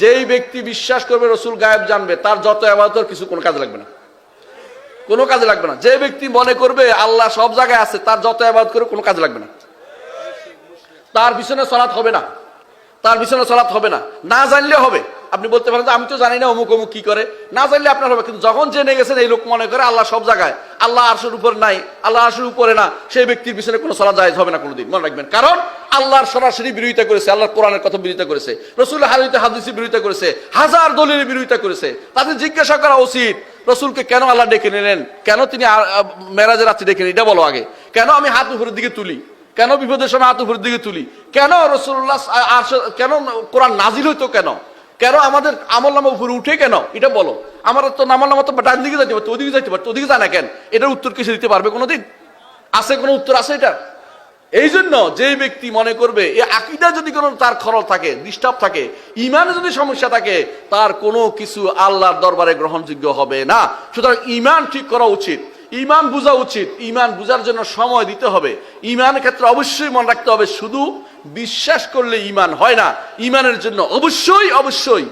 যেই ব্যক্তি বিশ্বাস করবে রসুল গায়েব জানবে, তার যত ইবাদত কিছু কোনো কাজে লাগবে না, কোনো কাজে লাগবে না। যে ব্যক্তি মনে করবে আল্লাহ সব জায়গায় আছে, তার যত ইবাদত করে কোনো কাজে লাগবে না, তার পিছনে সালাত হবে না, তার পিছনে সালাত হবে না। না জানলে হবে, আপনি বলতে পারেন আমি তো জানি না অমুক অমুক কি করে, না জানলে আপনার হবে। কিন্তু যখন জেনে গেছেন এই লোক মনে করে আল্লাহ সব জায়গায়, আল্লাহ আরশের উপর নাই, আল্লাহ আরশের উপরে না, সেই ব্যক্তির পিছনে কোনো সালাত জায়েজ হবে না কোনোদিন, মনে রাখবেন। কারণ আল্লাহর সরাসরি বিরোধিতা করেছে, আল্লাহর কোরআনের কথা বিরোধিতা করেছে, রসুলের হাদিসের বিরোধিতা করেছে, হাজার দলিলের বিরোধিতা করেছে। তাদের জিজ্ঞাসা করা উচিত রসুলকে কেন আল্লাহ ডেকে নিলেন, কেন তিনি মেরাজের রাত্রি ডেকে নিলেন, এটা বলো আগে। কেন আমি হাত উপরের দিকে তুলি, কেন বিপদের সময় হাত উপরের দিকে তুলি, কেন রাসূলুল্লাহ কেন কোরআন নাজিল হইতো, কেন কেন আমাদের আমলনামা উপরে উঠে, কেন এটা বলো। আমার তো আমলনামা তো ডান দিকে যাইতে পারতো, ওদিকে যাইতে পারতো, ওদিকে জানা কেন? এটার উত্তর কিছু দিতে পারবে কোনোদিন? আছে কোনো উত্তর আছে এটা? এই জন্য যে ব্যক্তি মনে করবে এই আকীদা যদি কোনো তার খরল থাকে, ডিস্টার্ব থাকে, ইমানে যদি সমস্যা থাকে, তার কোনো কিছু আল্লাহর দরবারে গ্রহণযোগ্য হবে না। সুতরাং ইমান ঠিক করা উচিত, ইমান বোঝা উচিত, ইমান বোঝার জন্য সময় দিতে হবে। ইমানের ক্ষেত্রে অবশ্যই মনে রাখতে হবে শুধু বিশ্বাস করলে ইমান হয় না, ইমানের জন্য অবশ্যই অবশ্যই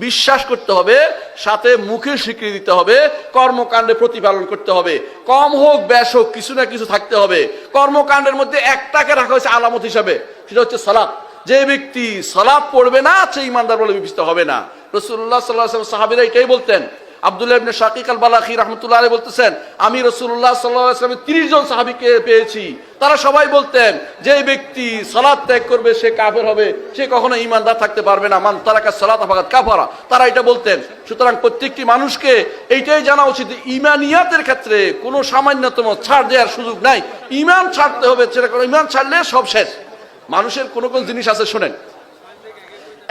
বিশ্বাস করতে হবে, সাথে মুখে স্বীকৃতি দিতে হবে, কর্মকাণ্ডে প্রতিপালন করতে হবে। কম হোক বেশ হোক কিছু না কিছু থাকতে হবে। কর্মকাণ্ডের মধ্যে একটাকে রাখা হয়েছে আলামত হিসাবে, সেটা হচ্ছে সালাত। যে ব্যক্তি সালাত পড়বে না সে ইমানদার বলে বিবেচিত হবে না। রাসূলুল্লাহ সাল্লাল্লাহু আলাইহি ওয়াসাল্লাম সাহাবীরা এটাই বলতেন। আব্দুল্লাহ ইবনে শাকিক আল বালাখি রাহমাতুল্লাহ আলাইহি বলতেছেন, আমি রাসূলুল্লাহ সাল্লাল্লাহু আলাইহি ওয়াসাল্লামের 30 জন সাহাবীকে পেয়েছি, তারা সবাই বলতেন যে ব্যক্তি সালাত ত্যাগ করবে সে কাফের হবে, সে কখনো ঈমানদার থাকতে পারবে না, মান তারাকা সালাত ফাকাদ কাফারা, তারা এটা বলতেন। সুতরাং প্রত্যেকটি মানুষকে এইটাই জানা উচিত, ঈমানিয়াতের ক্ষেত্রে কোনো সামান্যতম ছাড় দেওয়ার সুযোগ নাই। ঈমান ছাড়তে হবে, সেটা কোনো ঈমান ছাড়লে সব শেষ। মানুষের কোন কোন জিনিস আছে শুনেন,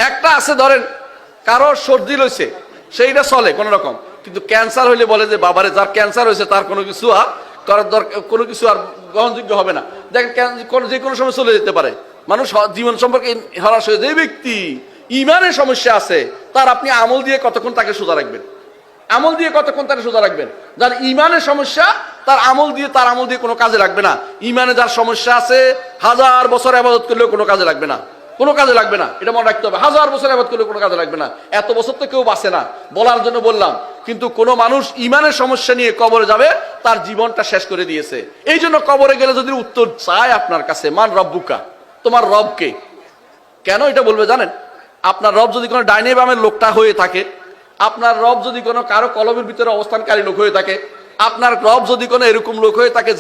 একটা আছে ধরেন কারো সর্দি লইছে, সেইটা চলে কোন রকম, কিন্তু ক্যান্সার হইলে বলে যে বাবারে যার ক্যান্সার হয়েছে তার কোনো কিছু আর করার দরকার, কোনো কিছু আর গ্রহণযোগ্য হবে না। দেখেন যে কোনো সময় চলে যেতে পারে, মানুষ জীবন সম্পর্কে হরাস হয়ে। যে ব্যক্তি ইমানের সমস্যা আছে তার আপনি আমল দিয়ে কতক্ষণ তাকে সোজা রাখবেন, আমল দিয়ে কতক্ষণ তাকে সোজা রাখবেন? যার ইমানের সমস্যা তার আমল দিয়ে কোনো কাজে লাগবে না। ইমানে যার সমস্যা আছে 1000 বছর ইবাদত করলেও কোনো কাজে লাগবে না, কোনো কাজে লাগবে না, এটা মনে রাখতে হবে। 1000 বছর ইবাদত করলে কোনো কাজে লাগবে না। এত বছর তো কেউ বাঁচে না, বলার জন্য বললাম। কিন্তু কোনো মানুষ ইমানের সমস্যা নিয়ে কবরে যাবে, তার জীবনটা শেষ করে দিয়েছে। এই জন্য কবরে গেলে যদি উত্তর চায় আপনার কাছে, মান রব্বুকা, তোমার রব কে, কেন এটা বলবে জানেন? আপনার রব যদি কোনো ডাইনে বামের লোকটা হয়ে থাকে, আপনার রব যদি কোনো কারো কলমের ভিতরে অবস্থানকারী লোক হয়ে থাকে, আপনার রব যদি কোনো এরকম লোক হয়ে থাকে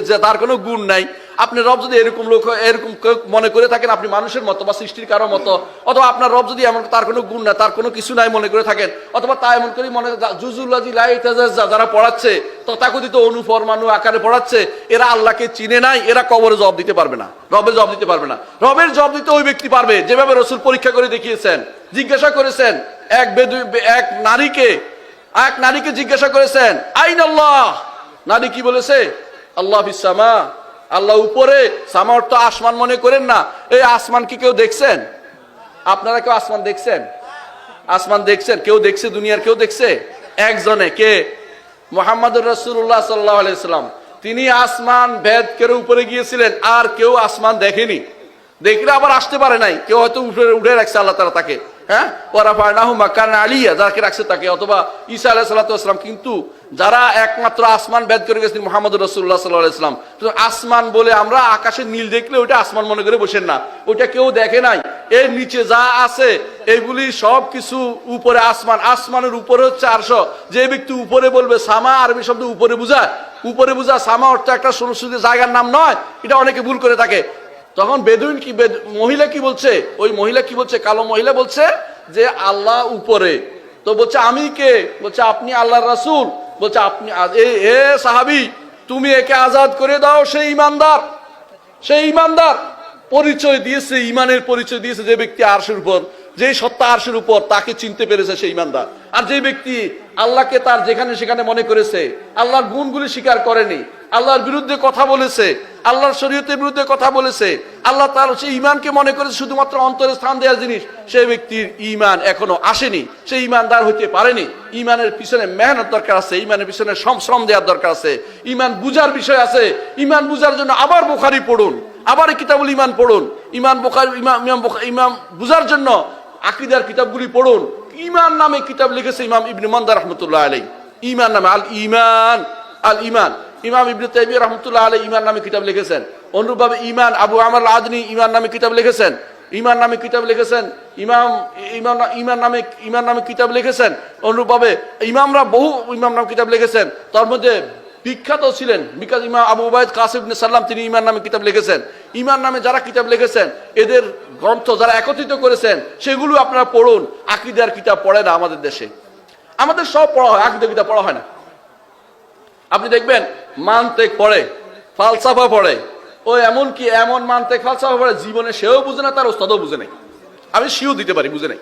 যে তার কোনো গুণ নাই, আপনি রব যদি এরকম লোক এরকম মনে করে থাকেন আপনি মানুষের মতো বা সৃষ্টির কারো মতো, অথবা আপনার রব যদি এমন তার কোনো গুণ নাই, তার কোনো কিছু নাই মনে করে থাকেন, অথবা তা এমন করে মনে যারা পড়াচ্ছে তথাকথিত অনুপরমাণু আকারে পড়াচ্ছে, এরা আল্লাহকে চিনে নাই, এরা কবরে জবাব দিতে পারবে না, রবের জবাব দিতে পারবে না। রবের জবাব দিতে ওই ব্যক্তি পারবে যেভাবে রাসূল পরীক্ষা করে দেখিয়েছেন। জিজ্ঞাসা করেছেন এক নারীকে জিজ্ঞাসা করেছেন, আইন আল্লাহ, নারী কি বলেছে? আল্লাহ ফিস সামা, আল্লাহ উপরে। সামা অর্থ আসমান মনে করেন না, এই আসমান কি কেউ দেখছেন? আপনারা কেউ আসমান দেখছেন? আসমান দেখছেন? কেউ দেখছে? দুনিয়ার কেউ দেখছে? একজনে, কে? মুহাম্মদুর রাসূলুল্লাহ সাল্লাল্লাহু আলাইহি ওয়াসাল্লাম। তিনি আসমান ভেদ করে উপরে গিয়েছিলেন, আর কেউ আসমান দেখেনি। দেখলে আবার আসতে পারে নাই, কেউ হয়তো উঠে রাখছে আল্লাহ তাআলা তাকে, হ্যাঁ, ওয়ারাফানাহু মাকানা আলিয়া, যাকে রাখছে তাকে, অথবা ঈসা আলাইহিস সালাতু ওয়াস সালাম। কিন্তু যারা একমাত্র আসমান ভেদ করে গেছেন মুহাম্মদুর রাসূলুল্লাহ সাল্লাল্লাহু আলাইহি ওয়াসাল্লাম। তো আসমান বলে আমরা আকাশের নীল দেখলে ওইটা আসমান মনে করে বসেন না, ওইটা কেউ দেখে নাই। এর নিচে যা আছে এইগুলি সব কিছু উপরে আসমান, আসমানের উপরে হচ্ছে আরশ। যে ব্যক্তি উপরে বলবে, সামা আরবি শব্দ উপরে বুঝায়, উপরে বুঝা, সামা অর্থ একটা সুনির্দিষ্ট জায়গার নাম নয়, এটা অনেকে ভুল করে থাকে। তখন বেদুইন কি মহিলা কি বলছে? ওই মহিলা কি বলছে? কালো মহিলা বলছে যে আল্লাহ উপরে। তো বলছে আমি কে? বলছে আপনি আল্লাহর রাসূল। বলছে আপনি এ সাহাবী, তুমি একে আজাদ করে দাও, সেই ইমানদার, সেই ইমানদার। পরিচয় দিয়েছে, ইমানের পরিচয় দিয়েছে। যে ব্যক্তি আরশের উপর, যে সত্তা আরশের উপর, তাকে চিনতে পেরেছে সেই ইমানদার। আর যে ব্যক্তি আল্লাহকে তার যেখানে সেখানে মনে করেছে, আল্লাহর গুণগুলি স্বীকার করেনি, আল্লাহর বিরুদ্ধে কথা বলেছে, আল্লাহর শরীয়তের বিরুদ্ধে কথা বলেছে, আল্লাহ তার সেই ইমানকে মনে করেছে শুধুমাত্র অন্তরে স্থান দেওয়ার জিনিস, সেই ব্যক্তির ইমান এখনো আসেনি, সেই ইমানদার হইতে পারেনি। ইমানের পিছনে মেহনত দরকার আছে, ইমানের পিছনে শ্রম দেওয়ার দরকার আছে, ইমান বুঝার বিষয় আছে। ইমান বুঝার জন্য আবার বুখারী পড়ুন, আবার কিতাবুল ইমান পড়ুন। ইমান বুখারী ইমাম বুঝার জন্য আকীদার কিতাবগুলি পড়ুন। ঈমান নামে কিতাব লিখেছে ইমাম ইবনে মান্দা রাহমাতুল্লাহ আলাইহি, ঈমান নামে আল ঈমান। ইমাম ইবনে তাইমিয়া রাহমাতুল্লাহ আলাইহি ঈমান নামে কিতাব লিখেছেন। অনুরূপভাবে ঈমান আবু আমর আল আদনি ঈমান নামে কিতাব লিখেছেন। ঈমান নামে কিতাব লিখেছেন ঈমান নামে কিতাব লিখেছেন। অনুরূপভাবে ইমামরা বহু ইমাম নামে কিতাব লিখেছেন। তার মধ্যে বিখ্যাত ছিলেন বিকাশ ইমাম আবু উবাইদ কাসিম ইবনে সাল্লাম, তিনি ঈমান নামে কিতাব লিখেছেন। ঈমান নামে যারা কিতাব লিখেছেন, এদের গ্রন্থ যারা একত্রিত করেছেন, সেগুলো আপনারা পড়ুন। আকীদার কিতাব পড়ে না আমাদের দেশে, আমাদের সব পড়া হয়, আকীদার কিতাব পড়া হয় না। আপনি দেখবেন মানতেক পড়ে, ফালসাফা পড়ে, ও এমনকি এমন মানতেক ফালসাফা পড়ে জীবনে সেও বুঝে না, তার ওস্তাদও বুঝে নাই। আমি শিও দিতে পারি, বুঝে নাই।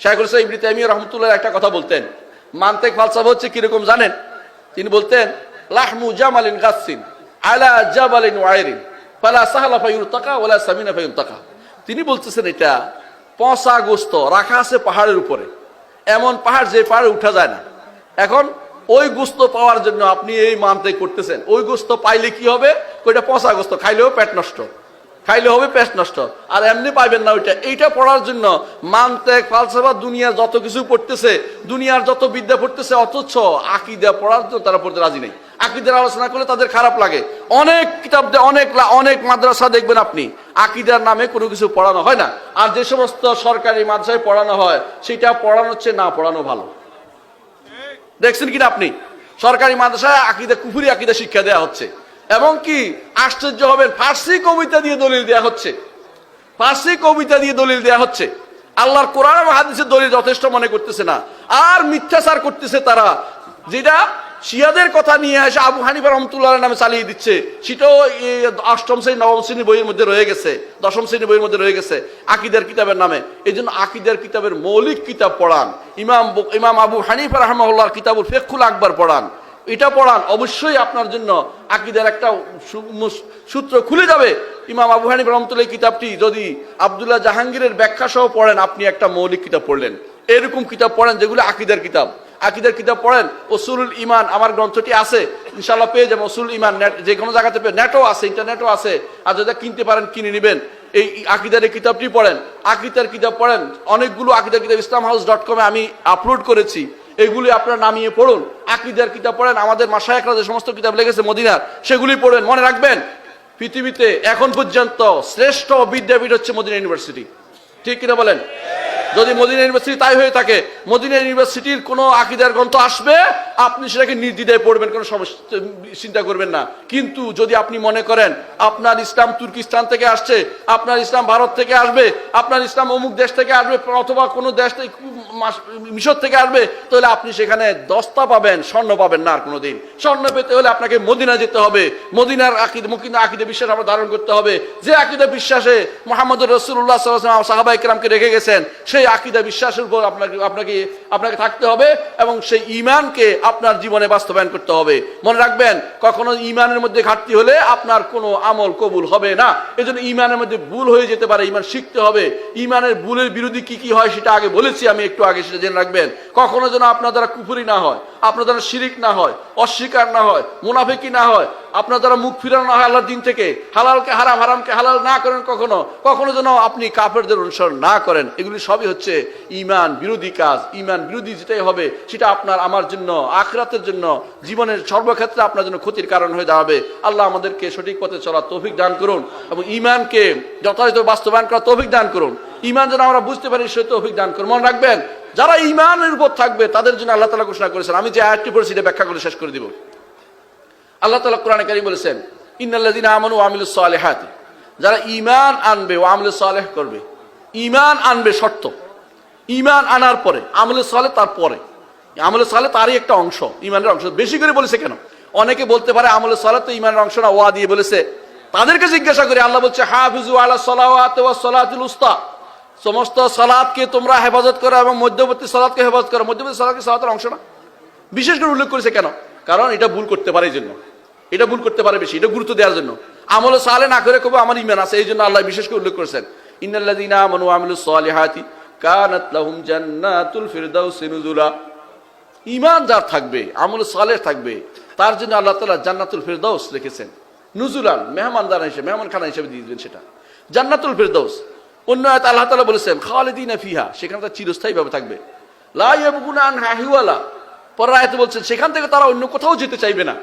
শাইখুল ইসলাম ইবনে তাইমিয়া রাহমাতুল্লাহ একটা কথা বলতেন, মানতেক ফালসাফা হচ্ছে কিরকম জানেন? তিনি বলতেন, লাহমু জামালিন গাসসিন আলা জাবালিন ওয়াইরিন ফালা সাহলা ফায়ুরতাকা ওয়ালা সামিনা ফায়ুনতাকা। তিনি বলতেছেন এটা পচা গোস্ত রাখা আছে পাহাড়ের উপরে, এমন পাহাড় যে পাহাড়ে উঠা যায় না। এখন ওই গোস্ত পাওয়ার জন্য আপনি এই মানতেক করতেছেন, ওই গোস্ত পাইলে কি হবে? ওইটা পচা গোস্ত, খাইলেও পেট নষ্ট, খাইলে হবে পেট নষ্ট, আর এমনি পাইবেন না ওইটা। এইটা পড়ার জন্য মানতেক ফালসাফা দুনিয়ার যত কিছু পড়তেছে, দুনিয়ার যত বিদ্যা পড়তেছে, অথচ আকীদা পড়ার জন্য তারা পড়তে রাজি নেই। আকীদার আলোচনা করলে তাদের খারাপ লাগে। অনেক কিতাব অনেক মাদ্রাসা দেখবেন আপনি আকীদার নামে কোনো কিছু পড়ানো হয় না। আর যে সমস্ত সরকারি মাদ্রাসায় পড়ানো হয়, সেটা পড়ানো হচ্ছে না পড়ানো ভালো। দেখছেন কিনা আপনি? সরকারি মাদ্রাসায় আকীদা, কুফরি আকীদা শিক্ষা দেওয়া হচ্ছে, এবং কি আশ্চর্য হবেন, ফার্সি কবিতা দিয়ে দলিল দেওয়া হচ্ছে, ফার্সি কবিতা দিয়ে দলিল দেওয়া হচ্ছে। আল্লাহর কোরআন এবং হাদিসের দলিল যথেষ্ট মনে করতেছে না, আর মিথ্যাচার করতেছে তারা। যেটা শিয়াদের কথা নিয়ে এসে আবু হানিফা রাহমাতুল্লাহ আলাইহির নামে চালিয়ে দিচ্ছে, সেটাও অষ্টম শ্রেণী নবম শ্রেণীর বইয়ের মধ্যে রয়ে গেছে, দশম শ্রেণীর বইয়ের মধ্যে রয়ে গেছে আকীদার কিতাবের নামে। এই জন্য আকীদার কিতাবের মৌলিক কিতাব পড়ান। ইমাম আবু হানিফা রাহমাহুল্লাহর কিতাবুল ফিকহুল আকবার পড়ান, এটা পড়ান। অবশ্যই আপনার জন্য আকীদার একটা সূত্র খুলে যাবে। ইমাম আবু হানিফা রাহমাতুল্লাহ কিতাবটি যদি আব্দুল্লাহ জাহাঙ্গীরের ব্যাখ্যা সহ পড়েন, আপনি একটা মৌলিক কিতাব পড়লেন। এরকম কিতাব পড়েন যেগুলো আকীদার কিতাব। আকীদার কিতাব পড়েন। উসুলুল ঈমান আমার গ্রন্থটি আছে, ইনশাআল্লাহ পেয়ে যাবেন। উসুলুল ঈমান যে কোনো জায়গাতে পেয়ে, নেটও আছে, ইন্টারনেটও আছে, আর যদি কিনতে পারেন কিনে নেবেন। এই আকীদার কিতাবটি পড়েন, আকীদার কিতাব পড়েন। অনেকগুলো আকীদার কিতাব islamhouse.com-এ আমি আপলোড করেছি, এগুলি আপনারা নামিয়ে পড়ুন। আকীদার কিতাব পড়েন। আমাদের মাশায়েখরা যে সমস্ত কিতাব লিখেছে মদিনার, সেগুলি পড়েন। মনে রাখবেন, পৃথিবীতে এখন পর্যন্ত শ্রেষ্ঠ বিদ্যাপীঠ হচ্ছে মদিনা ইউনিভার্সিটি। ঠিক কিনা বলেন? যদি মদিনা ইউনিভার্সিটি তাই হয়ে থাকে, মদিনা ইউনিভার্সিটির কোনো আকীদার গ্রন্থ আসবে, আপনি সেটাকে নির্দ্বিধায় পড়বেন, কোনো সমস্যা চিন্তা করবেন না। কিন্তু যদি আপনি মনে করেন আপনার ইসলাম তুর্কিস্তান থেকে আসছে, আপনার ইসলাম ভারত থেকে আসবে, আপনার ইসলাম অমুক দেশ থেকে আসবে, অথবা কোনো দেশ থেকে মিশর থেকে আসবে, তাহলে আপনি সেখানে দস্তা পাবেন, স্বর্ণ পাবেন না আর কোনোদিন। স্বর্ণ পেতে হলে আপনাকে মদিনা যেতে হবে। মদিনার আকীদা বিশ্বাস আমরা ধারণ করতে হবে। যে আকীদা বিশ্বাসে মুহাম্মদুর রাসূলুল্লাহ সাল্লাল্লাহু আলাইহি ওয়াসাল্লাম সাহাবায়ে কেরামকে রেখে গেছেন, সেই আকীদা বিশ্বাসের উপর আপনাকে থাকতে হবে, এবং সেই ঈমানকে আপনার জীবনে বাস্তবায়ন করতে হবে। মনে রাখবেন, কখনো ঈমানের মধ্যে ঘাটতি হলে আপনার কোনো আমল কবুল হবে না। এজন্য ঈমানের মধ্যে ভুল হয়ে যেতে পারে, ঈমান শিখতে হবে। ঈমানের ভুলের বিরোধী কি কি হয় সেটা আগে বলেছি আমি একটু আগে, সেটা জেনে রাখবেন। কখনো যেন আপনার দ্বারা কুফরি না হয়, আপনার দ্বারা শিরিক না হয়, অস্বীকার না হয়, মুনাফিকি না হয়, আপনার দ্বারা মুখ ফিরানো না হয় আল্লাহর দিন থেকে, হালালকে হারাম, হারামকে হালাল না করেন, কখনো যেন আপনি কাফেরদের অনুসরণ না করেন। এগুলি সবই হচ্ছে ঈমান বিরোধী কাজ। ঈমান বিরোধী যেটাই হবে, সেটা আপনার আমার জন্য, আখিরাতের জন্য, জীবনের সর্বক্ষেত্রে আপনার জন্য ক্ষতির কারণ হয়ে দাঁড়াবে। আল্লাহ আমাদেরকে সঠিক পথে চলার তৌফিক দান করুন, এবং ঈমানকে যথাযথ বাস্তবায়ন করার তৌফিক দান করুন। ঈমান যেন আমরা বুঝতে পারি, সে তৌফিক দান করুন। মনে রাখবেন, যারা ঈমানের উপর থাকবে তাদের জন্য আল্লাহ তাআলা ঘোষণা করেছেন। আমি যে আয়াতটি পড়েছি এটা ব্যাখ্যা করে শেষ করে দিব। আল্লাহ তাআলা কোরআনে কারীম বলেছেন, ইন্নাল্লাযীনা আমানু ওয়া আমিলুস সালিহাতি, যারা ঈমান আনবে, ওয়া আমিলুস সালিহ করবে। ঈমান আনবে শর্ত, ঈমান আনার পরে আমলুস সালেহ, তারপরে আমলুস সালেহ তারই একটা অংশ, ঈমানের অংশ। বেশি করে বলেছে কেন? অনেকে বলতে পারে আমলুস সালেহ তো ঈমানের অংশ না, ওয়া দিয়ে বলেছে। তাদেরকে জিজ্ঞাসা করে আল্লাহ বলছে, হাফিজু আলা সালাওয়াতি ওয়াস সালাতিল উস্তা, সমস্ত সালাতকে তোমরা হেফাজত করো এবং মধ্যবর্তী সালাতকে হেফাজত করো। মধ্যবর্তী সালাতকে সালাতের অংশ না? বিশেষ করে উল্লেখ করেছে কেন? কারণ এটা ভুল করতে পারে, এই জন্য। এটা ভুল করতে পারে বেশি, এটা গুরুত্ব দেওয়ার জন্য। আমলে সালেহ না করে কবে আমার ঈমান আছে, এই জন্য আল্লাহ বিশেষ করে উল্লেখ করেছেন, ইন্নাল্লাযীনা আমানু ওয়া আমিলুস সালিহাতি কানাত লাহুম জান্নাতুল ফিরদাউসি নুজুলা। ঈমান যার থাকবে, আমল সালেহ থাকবে, তার জন্য আল্লাহ তাআলা জান্নাতুল ফিরদাউস রেখেছেন। নুজুলান, মেহমানদার হিসেবে, মেহমানখানা হিসেবে দিয়ে দিবেন সেটা, জান্নাতুল ফিরদাউস। অন্য আয়াতে আল্লাহ তাআলা বলেছেন খালিদিনা ফিহা, সেখানে তারা চিরস্থায়ীভাবে থাকবে। লা ইয়াবগুনা আনহা হিওয়ালা, পরের আয়াতে বলছেন সেখান থেকে তারা অন্য কোথাও যেতে চাইবে না।